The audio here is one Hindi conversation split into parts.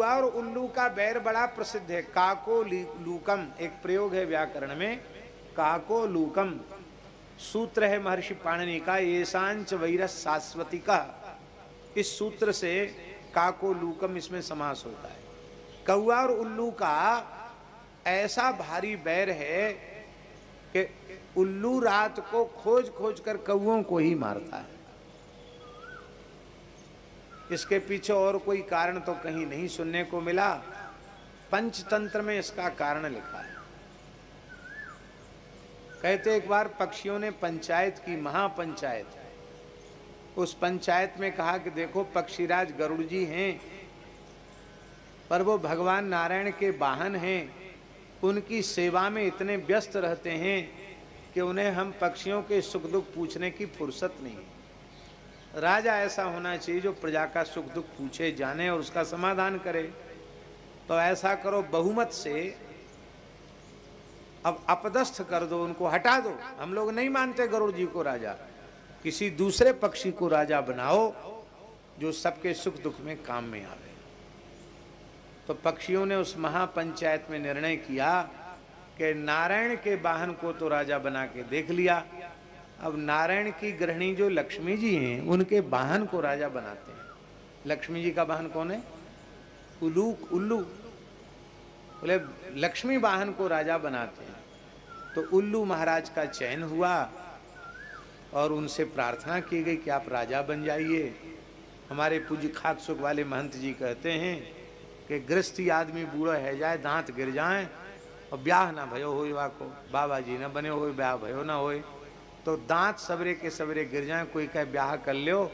कौआ और उल्लू का बैर बड़ा प्रसिद्ध है। काको लूकम एक प्रयोग है व्याकरण में, काको लूकम सूत्र है महर्षि पाणिनि का, येषांच वैरस शाश्वती का। इस सूत्र से काको लूकम इसमें समास होता है। कौआ और उल्लू का ऐसा भारी बैर है कि उल्लू रात को खोज खोज कर कौओं को ही मारता है। इसके पीछे और कोई कारण तो कहीं नहीं सुनने को मिला, पंचतंत्र में इसका कारण लिखा है। कहते एक बार पक्षियों ने पंचायत की, महापंचायत, उस पंचायत में कहा कि देखो पक्षीराज गरुड़ जी हैं, पर वो भगवान नारायण के वाहन हैं, उनकी सेवा में इतने व्यस्त रहते हैं कि उन्हें हम पक्षियों के सुख दुख पूछने की फुर्सत नहीं। राजा ऐसा होना चाहिए जो प्रजा का सुख दुख पूछे, जाने और उसका समाधान करे। तो ऐसा करो, बहुमत से अब अपदस्थ कर दो, उनको हटा दो। हम लोग नहीं मानते गरुड़ जी को राजा, किसी दूसरे पक्षी को राजा बनाओ जो सबके सुख दुख में काम में आवे। तो पक्षियों ने उस महापंचायत में निर्णय किया कि नारायण के वाहन को तो राजा बना के देख लिया, अब नारायण की गृहिणी जो लक्ष्मी जी हैं उनके वाहन को राजा बनाते हैं। लक्ष्मी जी का वाहन कौन है? उल्लू। बोले लक्ष्मी वाहन को राजा बनाते हैं। तो उल्लू महाराज का चयन हुआ और उनसे प्रार्थना की गई कि आप राजा बन जाइए। हमारे पूज्य खाक सुख वाले महंत जी कहते हैं कि गृहस्थी आदमी बूढ़ा है जाए, दांत गिर जाए और ब्याह ना भयो हो, वाको बाबा जी न बने हो, ब्याह भयो ना होए। तो दांत सवेरे के सवेरे गिर जाए, कोई कहे ब्याह कर लो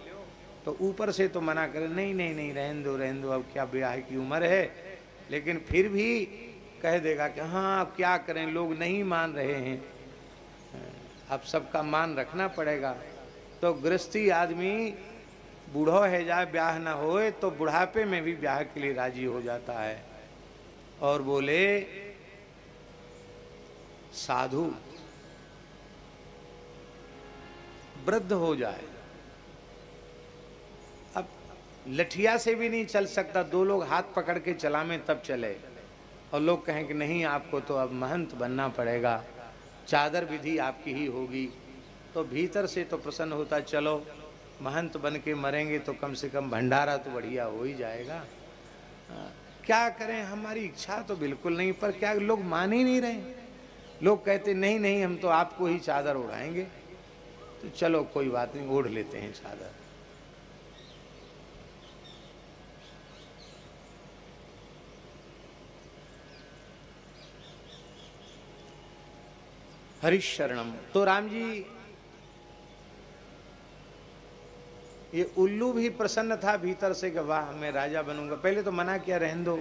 तो ऊपर से तो मना करे, नहीं नहीं नहीं रहने दो, अब क्या ब्याह की उम्र है। लेकिन फिर भी कह देगा कि हाँ अब क्या करें, लोग नहीं मान रहे हैं, अब सबका मान रखना पड़ेगा। तो गृहस्थी आदमी बूढ़ो है जाए, ब्याह ना होए, तो बुढ़ापे में भी ब्याह के लिए राजी हो जाता है। और बोले साधु वृद्ध हो जाए, अब लठिया से भी नहीं चल सकता, दो लोग हाथ पकड़ के चलावें तब चले, और लोग कहें कि नहीं आपको तो अब महंत बनना पड़ेगा, चादर विधि आपकी ही होगी। तो भीतर से तो प्रसन्न होता, चलो महंत बन के मरेंगे तो कम से कम भंडारा तो बढ़िया हो ही जाएगा। क्या करें, हमारी इच्छा तो बिल्कुल नहीं, पर क्या लोग मान ही नहीं रहे। लोग कहते नहीं नहीं हम तो आपको ही चादर उड़ाएंगे। तो चलो कोई बात नहीं, ओढ़ लेते हैं चादर। हरिशरणम। तो राम जी, ये उल्लू भी प्रसन्न था भीतर से कि वाह मैं राजा बनूंगा। पहले तो मना किया, रहने दो,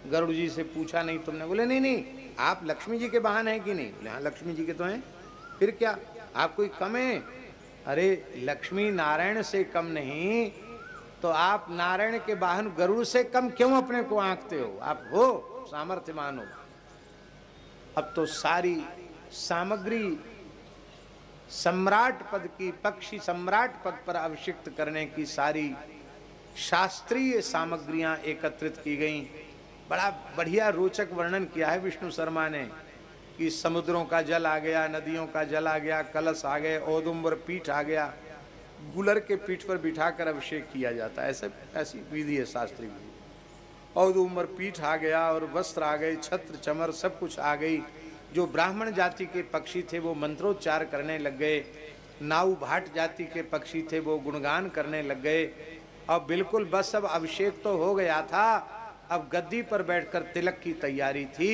गरुड़ जी से पूछा नहीं तुमने। बोले नहीं नहीं आप लक्ष्मी जी के वाहन हैं कि नहीं? बोले हाँ लक्ष्मी जी के तो हैं। फिर क्या आप कोई कम है? अरे लक्ष्मी नारायण से कम नहीं, तो आप नारायण के वाहन गरुड़ से कम क्यों अपने को आंकते हो? आप हो सामर्थ्यमान हो। अब तो सारी सामग्री सम्राट पद की, पक्षी सम्राट पद पर अभिषिक्त करने की सारी शास्त्रीय सामग्रियां एकत्रित की गईं। बड़ा बढ़िया रोचक वर्णन किया है विष्णु शर्मा ने कि समुद्रों का जल आ गया, नदियों का जल आ गया, कलश आ गए, औदुंबर पीठ आ गया, गुलर के पीठ पर बिठाकर अभिषेक किया जाता है। ऐसी विधि है, शास्त्रीय विधि। औदुंबर पीठ आ गया और वस्त्र आ गए, छत्र चमर सब कुछ आ गई। जो ब्राह्मण जाति के पक्षी थे वो मंत्रोच्चार करने लग गए, नाऊ भाट जाति के पक्षी थे वो गुणगान करने लग गए। अब बिल्कुल बस अब अभिषेक तो हो गया था, अब गद्दी पर बैठकर तिलक की तैयारी थी।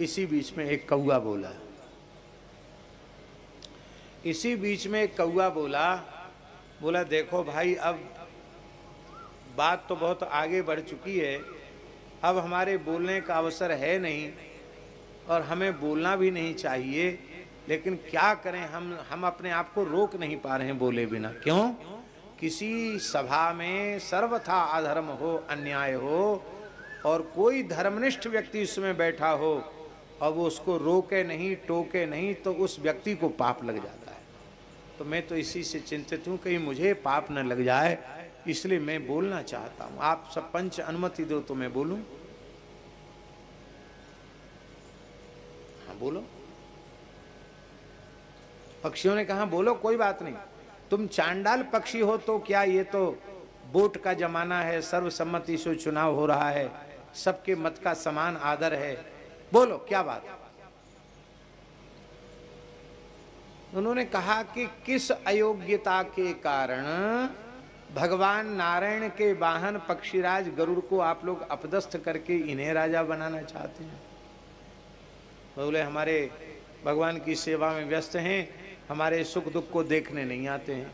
इसी बीच में एक कौआ बोला, बोला देखो भाई अब बात तो बहुत आगे बढ़ चुकी है, अब हमारे बोलने का अवसर है नहीं और हमें बोलना भी नहीं चाहिए, लेकिन क्या करें, हम अपने आप को रोक नहीं पा रहे हैं बोले बिना। क्यों? किसी सभा में सर्वथा अधर्म हो, अन्याय हो, और कोई धर्मनिष्ठ व्यक्ति उसमें बैठा हो और वो उसको रोके नहीं, टोके नहीं, तो उस व्यक्ति को पाप लग जाता है। तो मैं तो इसी से चिंतित हूँ कहीं मुझे पाप न लग जाए इसलिए मैं बोलना चाहता हूं। आप सब पंच अनुमति दो तो मैं बोलूं। हाँ बोलो। पक्षियों ने कहा बोलो, कोई बात नहीं। तुम चांडाल पक्षी हो तो क्या, ये तो वोट का जमाना है, सर्वसम्मति से चुनाव हो रहा है, सबके मत का समान आदर है, बोलो क्या बात। उन्होंने कहा कि किस अयोग्यता के कारण भगवान नारायण के वाहन पक्षीराज गरुड़ को आप लोग अपदस्थ करके इन्हें राजा बनाना चाहते हैं। बोले हमारे भगवान की सेवा में व्यस्त हैं, हमारे सुख दुख को देखने नहीं आते हैं।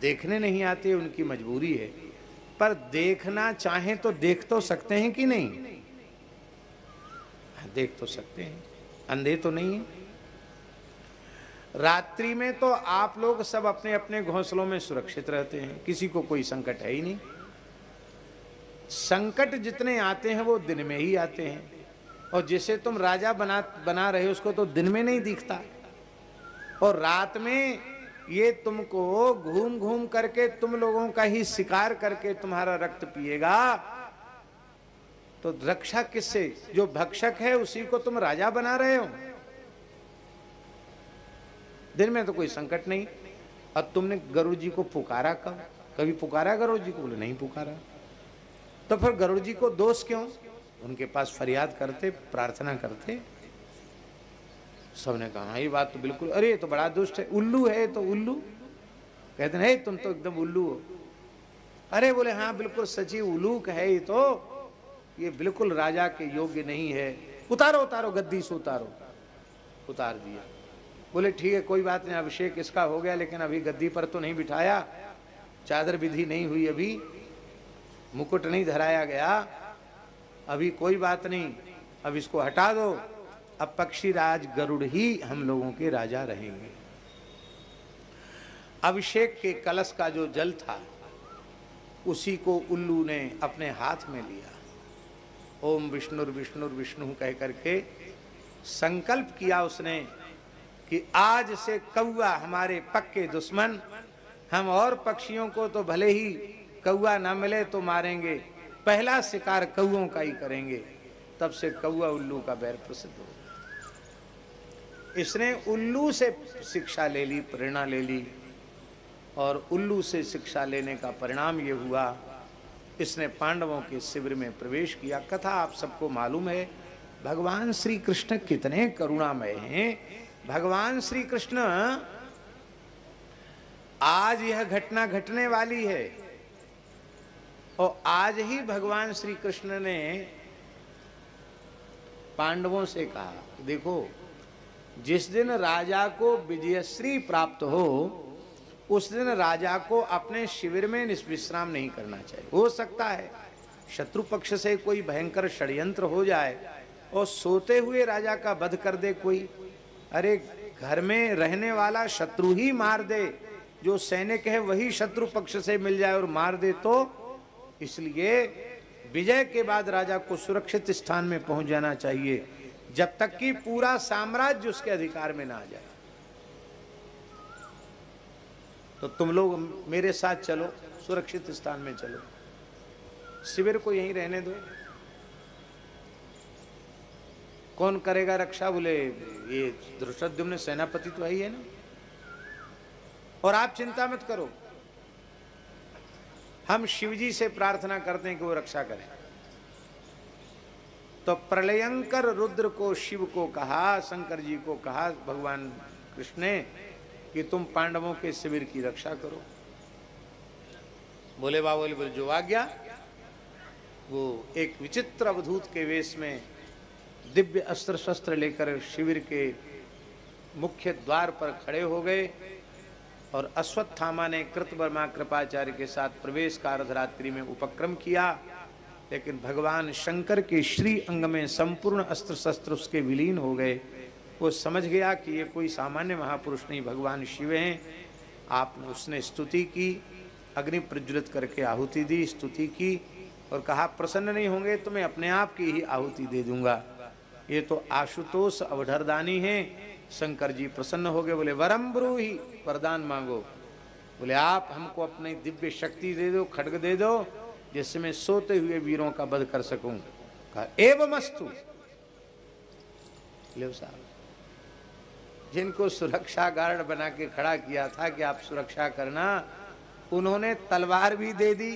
देखने नहीं आते उनकी मजबूरी है, पर देखना चाहें तो देख तो सकते हैं कि नहीं? देख तो सकते हैं, अंधे तो नहीं है। रात्रि में तो आप लोग सब अपने अपने घोंसलों में सुरक्षित रहते हैं, किसी को कोई संकट है ही नहीं। संकट जितने आते हैं वो दिन में ही आते हैं, और जिसे तुम राजा बना रहे हो उसको तो दिन में नहीं दिखता, और रात में ये तुमको घूम घूम करके तुम लोगों का ही शिकार करके तुम्हारा रक्त पिएगा, तो रक्षा किससे? जो भक्षक है उसी को तुम राजा बना रहे हो। दिन में तो कोई संकट नहीं। अब तुमने गरुड़ जी को पुकारा कब? कभी पुकारा गरुड़ जी को? बोले नहीं पुकारा। तो फिर गरुड़ जी को दोष क्यों? उनके पास फरियाद करते, प्रार्थना करते। सबने कहा ये बात तो बिल्कुल, अरे ये तो बड़ा दुष्ट है, उल्लू है तो उल्लू। कहते नहीं तुम तो एकदम उल्लू हो। अरे बोले हाँ बिल्कुल सची उल्लूक है ये तो, ये बिल्कुल राजा के योग्य नहीं है, उतारो उतारो गद्दी से उतारो। उतार दिया। बोले ठीक है कोई बात नहीं, अभिषेक इसका हो गया, लेकिन अभी गद्दी पर तो नहीं बिठाया, चादर विधि नहीं हुई, अभी मुकुट नहीं धराया गया, अभी कोई बात नहीं, अब इसको हटा दो। अब पक्षीराज गरुड़ ही हम लोगों के राजा रहेंगे। अभिषेक के कलश का जो जल था उसी को उल्लू ने अपने हाथ में लिया, ओम विष्णुर विष्णुर विष्णु कह करके संकल्प किया उसने कि आज से कौआ हमारे पक्के दुश्मन, हम और पक्षियों को तो भले ही कौआ ना मिले तो मारेंगे, पहला शिकार कौओं का ही करेंगे। तब से कौआ उल्लू का बैर प्रसिद्ध हो गया। इसने उल्लू से शिक्षा ले ली, प्रेरणा ले ली, और उल्लू से शिक्षा लेने का परिणाम ये हुआ, इसने पांडवों के शिविर में प्रवेश किया। कथा आप सबको मालूम है, भगवान श्री कृष्ण कितने करुणामय हैं। भगवान श्री कृष्ण, आज यह घटना घटने वाली है, और आज ही भगवान श्री कृष्ण ने पांडवों से कहा, देखो जिस दिन राजा को विजयश्री प्राप्त हो उस दिन राजा को अपने शिविर में निष्विश्राम नहीं करना चाहिए। हो सकता है शत्रु पक्ष से कोई भयंकर षड्यंत्र हो जाए और सोते हुए राजा का वध कर दे कोई, अरे घर में रहने वाला शत्रु ही मार दे, जो सैनिक है वही शत्रु पक्ष से मिल जाए और मार दे, तो इसलिए विजय के बाद राजा को सुरक्षित स्थान में पहुंच जाना चाहिए, जब तक कि पूरा साम्राज्य उसके अधिकार में ना आ जाए। तो तुम लोग मेरे साथ चलो, सुरक्षित स्थान में चलो, शिविर को यहीं रहने दो। कौन करेगा रक्षा? बोले ये धृष्टद्युम्न सेनापति तो ही है ना, और आप चिंता मत करो, हम शिवजी से प्रार्थना करते हैं कि वो रक्षा करें। तो प्रलयंकर रुद्र को शिव को कहा, शंकर जी को कहा भगवान कृष्ण ने कि तुम पांडवों के शिविर की रक्षा करो। बोले बाबोले बोले जो आज्ञा। वो एक विचित्र अवधूत के वेश में दिव्य अस्त्र शस्त्र लेकर शिविर के मुख्य द्वार पर खड़े हो गए, और अश्वत्थामा ने कृतवर्मा कृपाचार्य के साथ प्रवेश का अर्धरात्रि में उपक्रम किया, लेकिन भगवान शंकर के श्री अंग में संपूर्ण अस्त्र शस्त्र उसके विलीन हो गए। वो समझ गया कि ये कोई सामान्य महापुरुष नहीं, भगवान शिव हैं। आपने उसने स्तुति की, अग्नि प्रज्वलित करके आहुति दी, स्तुति की, और कहा प्रसन्न नहीं होंगे तो मैं अपने आप की ही आहुति दे दूंगा। ये तो आशुतोष अवधरदानी हैं। शंकर जी प्रसन्न हो गए, बोले वरम ब्रूहि, वरदान मांगो। बोले आप हमको अपनी दिव्य शक्ति दे दो, खड्ग दे दो, जिससे मैं सोते हुए वीरों का वध कर सकूं। कहा एवमस्तु। ले साहब, जिनको सुरक्षा गार्ड बना के खड़ा किया था कि आप सुरक्षा करना, उन्होंने तलवार भी दे दी,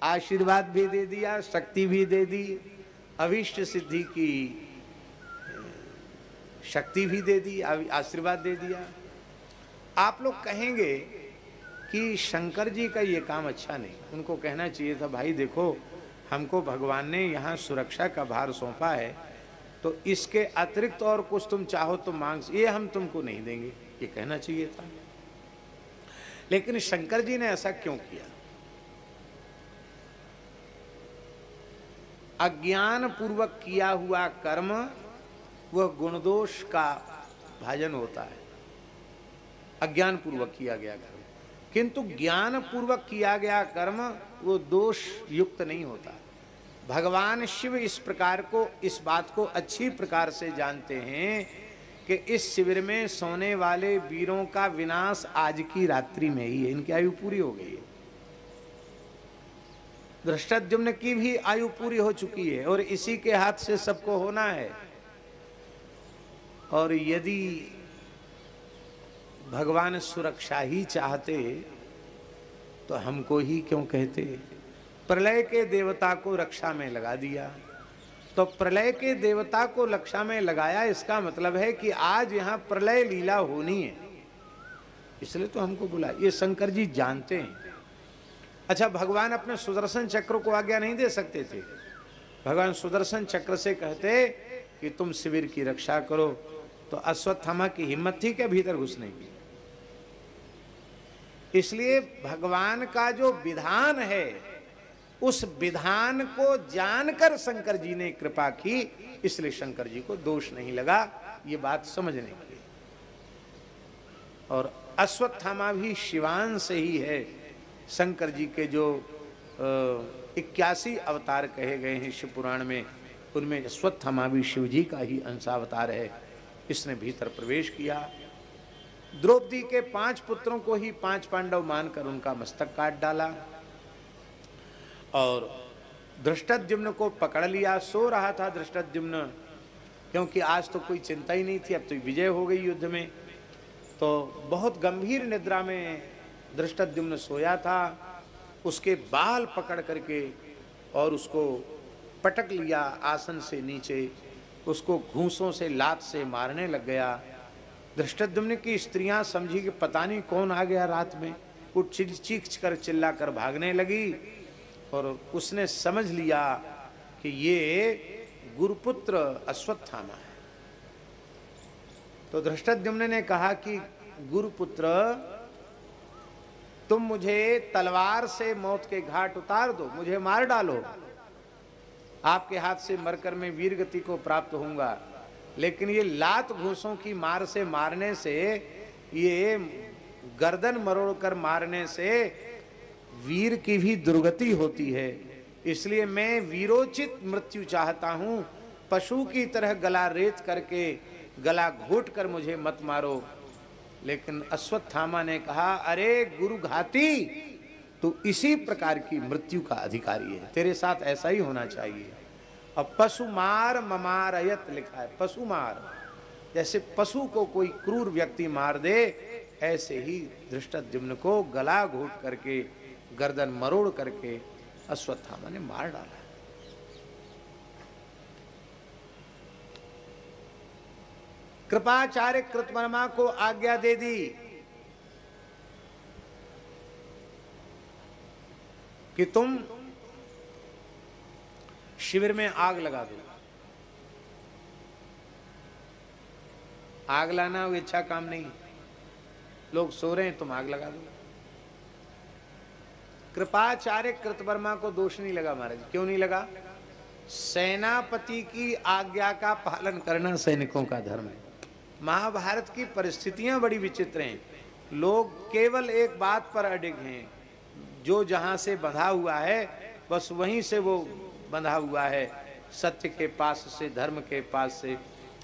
आशीर्वाद भी दे दिया, शक्ति भी दे दी, अभीष्ट सिद्धि की शक्ति भी दे दी, आशीर्वाद दे दिया। आप लोग कहेंगे कि शंकर जी का ये काम अच्छा नहीं। उनको कहना चाहिए था भाई देखो, हमको भगवान ने यहाँ सुरक्षा का भार सौंपा है, तो इसके अतिरिक्त और कुछ तुम चाहो तो मांग, ये हम तुमको नहीं देंगे, ये कहना चाहिए था। लेकिन शंकर जी ने ऐसा क्यों किया? अज्ञान पूर्वक किया हुआ कर्म वह गुणदोष का भाजन होता है, अज्ञान पूर्वक किया गया कर्म। किंतु ज्ञान पूर्वक किया गया कर्म वो दोष युक्त नहीं होता। भगवान शिव इस प्रकार को, इस बात को अच्छी प्रकार से जानते हैं कि इस शिविर में सोने वाले वीरों का विनाश आज की रात्रि में ही है, इनकी आयु पूरी हो गई है। धृष्टद्युम्न की भी आयु पूरी हो चुकी है और इसी के हाथ से सबको होना है। और यदि भगवान सुरक्षा ही चाहते तो हमको ही क्यों कहते? प्रलय के देवता को रक्षा में लगा दिया, तो प्रलय के देवता को रक्षा में लगाया, इसका मतलब है कि आज यहाँ प्रलय लीला होनी है, इसलिए तो हमको बुला। ये शंकर जी जानते हैं। अच्छा, भगवान अपने सुदर्शन चक्र को आज्ञा नहीं दे सकते थे? भगवान सुदर्शन चक्र से कहते कि तुम शिविर की रक्षा करो, तो अश्वत्थामा की हिम्मत थी क्या भीतर घुसने की? इसलिए भगवान का जो विधान है, उस विधान को जानकर शंकर जी ने कृपा की, इसलिए शंकर जी को दोष नहीं लगा, ये बात समझने की। और अश्वत्थामा भी शिवान से ही है। शंकर जी के जो 81 अवतार कहे गए हैं शिव पुराण में, उनमें अश्वत्थामा भी शिव जी का ही अंशावतार है। इसने भीतर प्रवेश किया, द्रौपदी के 5 पुत्रों को ही 5 पांडव मानकर उनका मस्तक काट डाला और धृष्टद्युम्न को पकड़ लिया। सो रहा था धृष्टद्युम्न, क्योंकि आज तो कोई चिंता ही नहीं थी, अब तो विजय हो गई युद्ध में। तो बहुत गंभीर निद्रा में धृष्टद्युम्न सोया था। उसके बाल पकड़ करके और उसको पटक लिया आसन से नीचे, उसको घूंसों से, लात से मारने लग गया। धृष्टद्युम्न की स्त्रियां समझी कि पता नहीं कौन आ गया रात में, वो चीख कर चिल्ला कर भागने लगी और उसने समझ लिया कि ये गुरुपुत्र अश्वत्थामा है। तो धृष्टद्युम्न ने कहा कि गुरुपुत्र, तुम मुझे तलवार से मौत के घाट उतार दो, मुझे मार डालो, आपके हाथ से मरकर मैं वीर गति को प्राप्त होऊंगा। लेकिन ये लात घूंसों की मार से मारने से, ये गर्दन मरोड़ कर मारने से वीर की भी दुर्गति होती है। इसलिए मैं वीरोचित मृत्यु चाहता हूं, पशु की तरह गला रेत करके, गला घोट कर मुझे मत मारो। लेकिन अश्वत्थामा ने कहा, अरे गुरुघाती, तू इसी प्रकार की मृत्यु का अधिकारी है, तेरे साथ ऐसा ही होना चाहिए। अब पशु मार ममारयत लिखा है, पशु मार, जैसे पशु को कोई क्रूर व्यक्ति मार दे, ऐसे ही धृष्टद्युम्न को गला घोट करके, गर्दन मरोड़ करके अश्वत्थामा ने मार डाला। कृपाचार्य कृतवर्मा को आज्ञा दे दी कि तुम शिविर में आग लगा दो। आग लाना वो अच्छा काम नहीं, लोग सो रहे हैं तुम आग लगा दो। कृपाचार्य कृतवर्मा को दोष नहीं लगा महाराज। क्यों नहीं लगा? सेनापति की आज्ञा का पालन करना सैनिकों का धर्म है। महाभारत की परिस्थितियां बड़ी विचित्र हैं। लोग केवल एक बात पर अडिग हैं, जो जहां से बंधा हुआ है बस वहीं से वो बंधा हुआ है, सत्य के पास से, धर्म के पास से।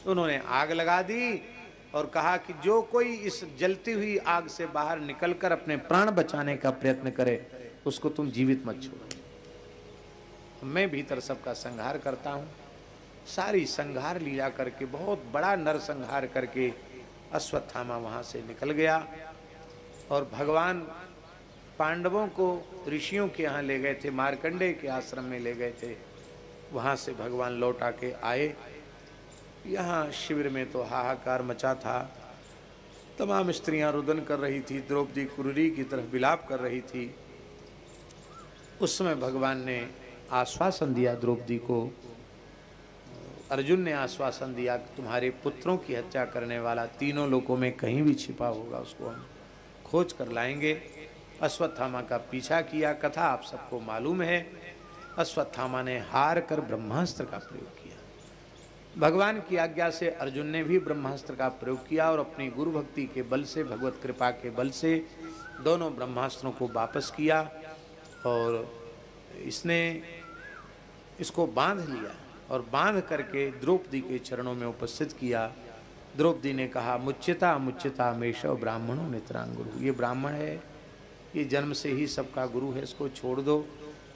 उन्होंने आग लगा दी और कहा कि जो कोई इस जलती हुई आग से बाहर निकलकर अपने प्राण बचाने का प्रयत्न करे उसको तुम जीवित मत छोड़ो। मैं भीतर सबका संहार करता हूँ। सारी संहार लीला करके बहुत बड़ा नर संहार करके अश्वत्थामा वहाँ से निकल गया और भगवान पांडवों को ऋषियों के यहाँ ले गए थे, मार्कंडेय के आश्रम में ले गए थे। वहाँ से भगवान लौट आके आए। यहाँ शिविर में तो हाहाकार मचा था। तमाम स्त्रियां रुदन कर रही थी, द्रौपदी कुररी की तरफ विलाप कर रही थी। उस समय भगवान ने आश्वासन दिया द्रौपदी को, अर्जुन ने आश्वासन दिया कि तुम्हारे पुत्रों की हत्या करने वाला तीनों लोकों में कहीं भी छिपा होगा उसको हम खोज कर लाएंगे। अश्वत्थामा का पीछा किया, कथा आप सबको मालूम है। अश्वत्थामा ने हार कर ब्रह्मास्त्र का प्रयोग किया। भगवान की आज्ञा से अर्जुन ने भी ब्रह्मास्त्र का प्रयोग किया और अपनी गुरु भक्ति के बल से, भगवत कृपा के बल से दोनों ब्रह्मास्त्रों को वापस किया और इसको बांध लिया और बांध करके द्रौपदी के चरणों में उपस्थित किया। द्रौपदी ने कहा, मुच्यता मुच्यता मेषव ब्राह्मणों नितरांग गुरु। ये ब्राह्मण है, ये जन्म से ही सबका गुरु है, इसको छोड़ दो।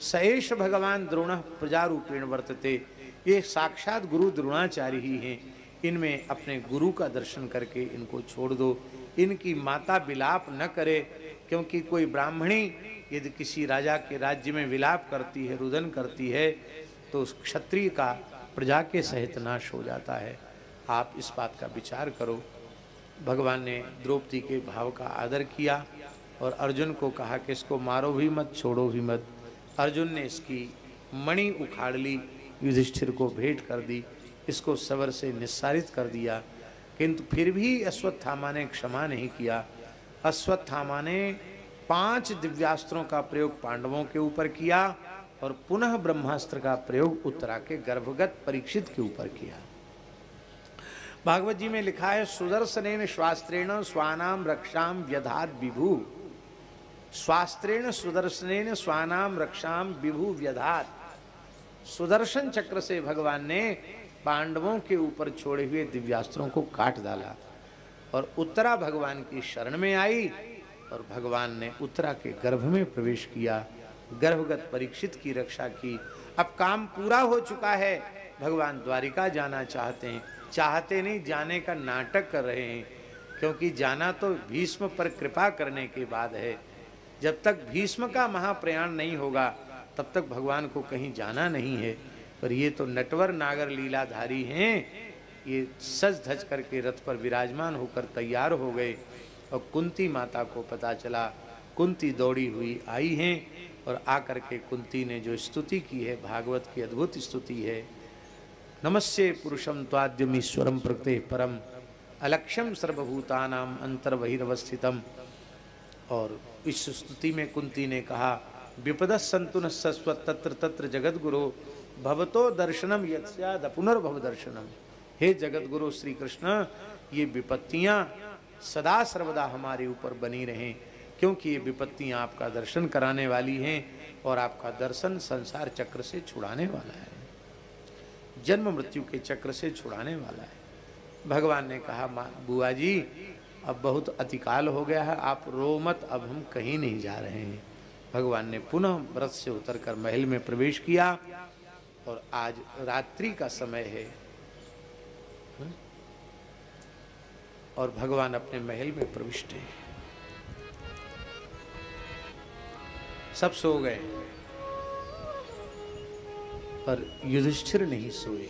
सएष भगवान द्रोण प्रजारूपेण वर्तते। ये साक्षात गुरु द्रोणाचार्य ही हैं, इनमें अपने गुरु का दर्शन करके इनको छोड़ दो। इनकी माता विलाप न करे, क्योंकि कोई ब्राह्मणी यदि किसी राजा के राज्य में विलाप करती है, रुदन करती है, तो उस क्षत्रिय का प्रजा के सहित नाश हो जाता है। आप इस बात का विचार करो। भगवान ने द्रौपदी के भाव का आदर किया और अर्जुन को कहा कि इसको मारो भी मत, छोड़ो भी मत। अर्जुन ने इसकी मणि उखाड़ ली, युधिष्ठिर को भेंट कर दी, इसको सवर से निस्सारित कर दिया। किंतु फिर भी अश्वत्थामा ने क्षमा नहीं किया। अश्वत्थामा ने 5 दिव्यास्त्रों का प्रयोग पांडवों के ऊपर किया और पुनः ब्रह्मास्त्र का प्रयोग उत्तरा के गर्भगत परीक्षित के ऊपर किया। भागवत जी में लिखा है, सुदर्शनेन स्वास्त्रेण स्वानाम रक्षाम व्यधात विभु। स्वास्त्रेण सुदर्शनेन स्वानाम रक्षाम विभु व्यधात। सुदर्शन चक्र से भगवान ने पांडवों के ऊपर छोड़े हुए दिव्यास्त्रों को काट डाला और उत्तरा भगवान की शरण में आई और भगवान ने उत्तरा के गर्भ में प्रवेश किया, गर्भगत परीक्षित की रक्षा की। अब काम पूरा हो चुका है। भगवान द्वारिका जाना चाहते हैं, चाहते नहीं, जाने का नाटक कर रहे हैं, क्योंकि जाना तो भीष्म पर कृपा करने के बाद है। जब तक भीष्म का महाप्रयाण नहीं होगा तब तक भगवान को कहीं जाना नहीं है। पर ये तो नटवर नागर लीलाधारी हैं, ये सज धज करके रथ पर विराजमान होकर तैयार हो गए और कुंती माता को पता चला। कुंती दौड़ी हुई आई हैं और आकर के कुंती ने जो स्तुति की है, भागवत की अद्भुत स्तुति है, नमस्ये पुरुषम त्वाद्यमीश्वरम प्रकृते परम अलक्ष्यम सर्वभूतानाम अंतर्बहिरवस्थितम। और इस स्तुति में कुंती ने कहा, विपद संतु न सस्वत तत्र तत्र जगत गुरु भवतो दर्शनम यत्स्याद पुनर्भव दर्शनम। हे जगत गुरु श्री कृष्ण, ये विपत्तियां सदा सर्वदा हमारे ऊपर बनी रहें, क्योंकि ये विपत्तियां आपका दर्शन कराने वाली हैं और आपका दर्शन संसार चक्र से छुड़ाने वाला है, जन्म मृत्यु के चक्र से छुड़ाने वाला है। भगवान ने कहा, बुआ जी अब बहुत अतिकाल हो गया है, आप रो मत, अब हम कहीं नहीं जा रहे हैं। भगवान ने पुनः रथ से उतरकर महल में प्रवेश किया और आज रात्रि का समय है और भगवान अपने महल में प्रविष्ट हैं। सब सो गए पर युधिष्ठिर नहीं सोए।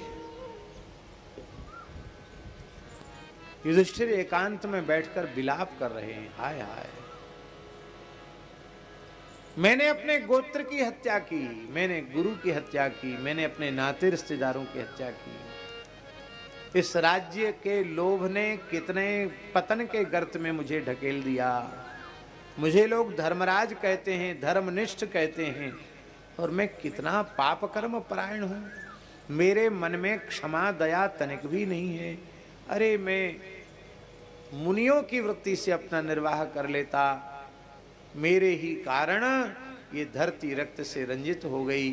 युधिष्ठिर एकांत में बैठकर विलाप कर रहे हैं, हाय हाय, मैंने अपने गोत्र की हत्या की, मैंने गुरु की हत्या की, मैंने अपने नाते रिश्तेदारों की हत्या की। इस राज्य के लोभ ने कितने पतन के गर्त में मुझे ढकेल दिया। मुझे लोग धर्मराज कहते हैं, धर्मनिष्ठ कहते हैं, और मैं कितना पाप कर्म परायण हूँ। मेरे मन में क्षमा दया तनिक भी नहीं है। अरे मैं मुनियों की वृत्ति से अपना निर्वाह कर लेता, मेरे ही कारण ये धरती रक्त से रंजित हो गई।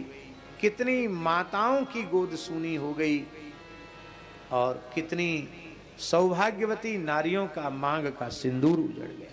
कितनी माताओं की गोद सूनी हो गई और कितनी सौभाग्यवती नारियों का मांग का सिंदूर उजड़ गया।